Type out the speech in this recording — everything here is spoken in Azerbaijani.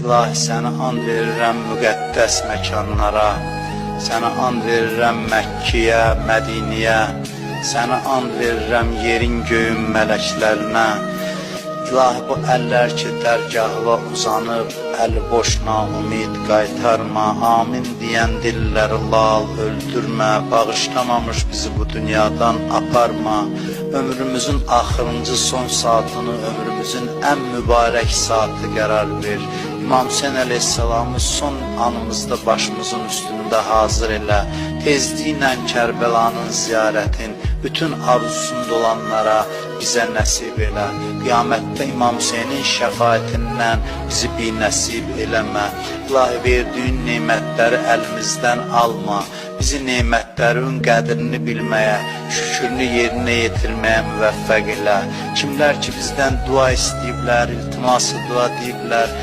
İlahi, sənə and verirəm müqəddəs məkanlara, sənə and verirəm Məkkiyə, Mədiniyə, sənə and verirəm yerin göyün mələklərinə. İlahi, bu əllər ki dərgahına uzanıb, əli boşna ümid qaytarma, amin deyən dilləri lal öldürmə, bağışlamamış bizi bu dünyadan aparma. Ömrümüzün axırıncı son saatını ömrümüzün ən mübarək saatı qərar ver. İmam Hüseyin əleyhissalamı son anımızda başımızın üstündə hazır elə. Tezliklə Kərbəlanın ziyarətin bütün arzusunda olanlara bizə nəsib elə. Qiyamətdə İmam Hüseynin şəfaətindən bizi binəsib eləmə. İlahi, verdiyin nemətləri əlimizdən alma. Bizi nemətlərin qədrini bilməyə, şükürünü yerinə yetirməyə müvəffəq elə. Kimlər ki bizdən dua istəyiblər, iltiması dua deyiblər,